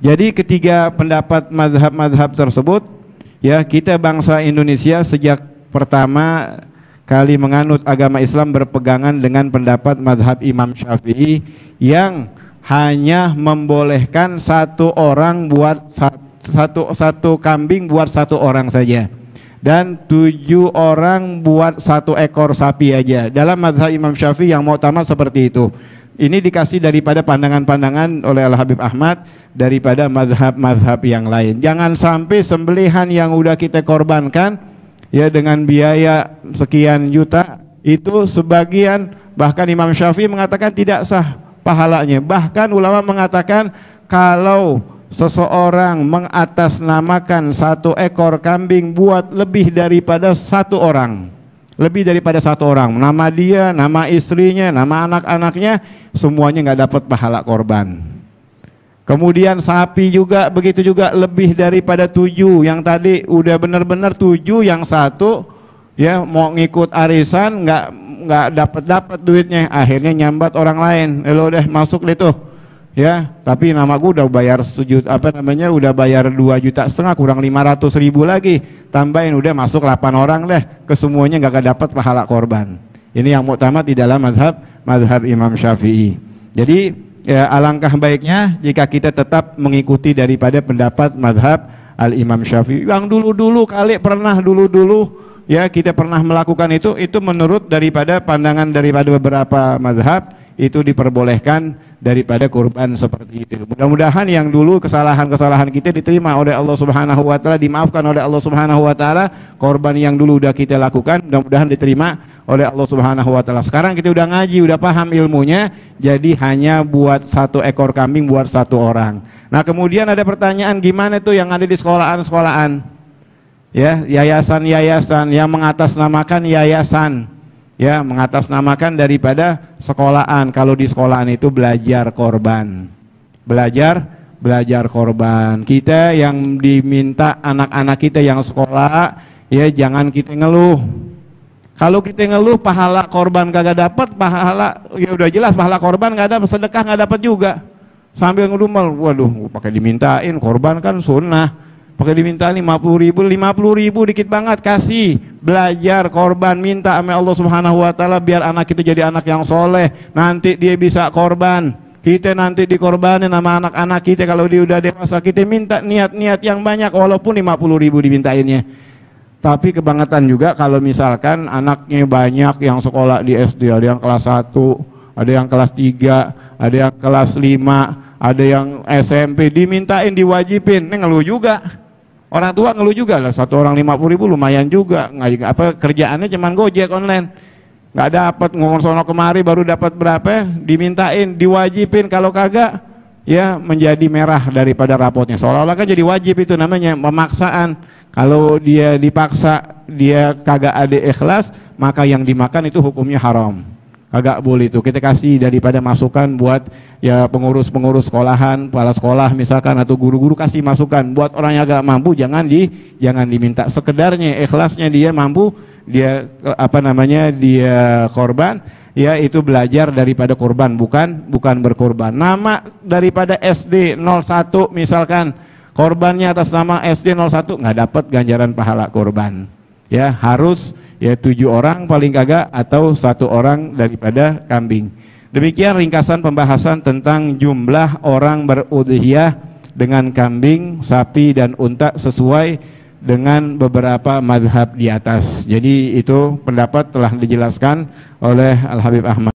Jadi ketiga pendapat mazhab-mazhab tersebut, ya, kita bangsa Indonesia sejak pertama kali menganut agama Islam berpegangan dengan pendapat mazhab Imam Syafi'i yang hanya membolehkan satu orang buat satu kambing buat satu orang saja, dan 7 orang buat 1 ekor sapi aja. Dalam mazhab Imam Syafi'i yang mu'tamad seperti itu. Ini dikasih daripada pandangan-pandangan oleh Al-Habib Ahmad daripada mazhab-mazhab yang lain. Jangan sampai sembelihan yang udah kita korbankan, ya, dengan biaya sekian juta, itu sebagian, bahkan Imam Syafi'i mengatakan tidak sah pahalanya. Bahkan ulama mengatakan kalau seseorang mengatasnamakan 1 ekor kambing buat lebih daripada 1 orang, nama dia, nama istrinya, nama anak-anaknya, semuanya nggak dapat pahala korban. Kemudian sapi juga begitu juga, lebih daripada 7. Yang tadi udah benar-benar 7, yang 1 ya mau ngikut arisan nggak dapat duitnya, akhirnya nyambat orang lain. Lo udah masuk deh tuh, ya, tapi nama gue udah bayar udah bayar 2,5 juta, kurang 500.000 lagi, tambahin udah masuk 8 orang deh, kesemuanya nggak dapat pahala korban. Ini yang mu'tamad di dalam mazhab Imam Syafi'i. Jadi ya, alangkah baiknya jika kita tetap mengikuti daripada pendapat mazhab Al-Imam Syafi'i yang dulu-dulu kali pernah ya kita pernah melakukan itu menurut daripada pandangan daripada beberapa mazhab, itu diperbolehkan daripada kurban seperti itu. Mudah-mudahan yang dulu kesalahan-kesalahan kita diterima oleh Allah Subhanahu wa taala, dimaafkan oleh Allah Subhanahu wa taala. Korban yang dulu udah kita lakukan mudah-mudahan diterima oleh Allah Subhanahu wa taala. Sekarang kita udah ngaji, udah paham ilmunya, jadi hanya buat 1 ekor kambing buat 1 orang. Nah, kemudian ada pertanyaan, gimana tuh yang ada di sekolahan-sekolahan? Ya, yayasan-yayasan yang mengatasnamakan yayasan, ya, mengatasnamakan daripada sekolahan. Kalau di sekolahan itu belajar korban, belajar korban. Kita yang diminta anak-anak kita yang sekolah, ya, jangan kita ngeluh. Kalau kita ngeluh pahala korban kagak dapat, pahala ya udah jelas pahala korban nggak dapat, sedekah nggak dapat juga. Sambil ngedumel, waduh, pakai dimintain korban kan sunnah, pakai diminta 50.000 dikit banget, kasih. Belajar korban, minta sama Allah Subhanahu wa taala biar anak itu jadi anak yang soleh, nanti dia bisa korban. Kita nanti dikorbanin sama anak-anak kita kalau dia udah dewasa. Kita minta niat-niat yang banyak walaupun 50.000 dimintainnya. Tapi kebangetan juga kalau misalkan anaknya banyak yang sekolah di SD, ada yang kelas 1, ada yang kelas 3, ada yang kelas 5, ada yang SMP, dimintain, diwajibin, ini ngeluh juga. Orang tua ngeluh juga lah, 1 orang 50.000 lumayan juga. Kerjaannya cuman Gojek online, nggak dapat, ngomong sono kemari baru dapat berapa, dimintain, diwajibin, kalau kagak ya menjadi merah daripada rapotnya. Seolah-olah kan jadi wajib, itu namanya pemaksaan. Kalau dia dipaksa, dia kagak ada ikhlas, maka yang dimakan itu hukumnya haram. Kagak boleh itu. Kita kasih daripada masukan buat ya pengurus-pengurus sekolahan, kepala sekolah misalkan, atau guru-guru, kasih masukan buat orang yang agak mampu, jangan diminta. Sekedarnya ikhlasnya dia mampu, dia dia korban, ya itu belajar daripada korban, bukan berkorban. Nama daripada SD 01 misalkan, korbannya atas nama SD 01, nggak dapat ganjaran pahala korban. Ya harus ya 7 orang paling kagak, atau 1 orang daripada kambing. Demikian ringkasan pembahasan tentang jumlah orang berudhiyah dengan kambing, sapi dan unta sesuai dengan beberapa mazhab di atas. Jadi itu pendapat telah dijelaskan oleh Al-Habib Ahmad.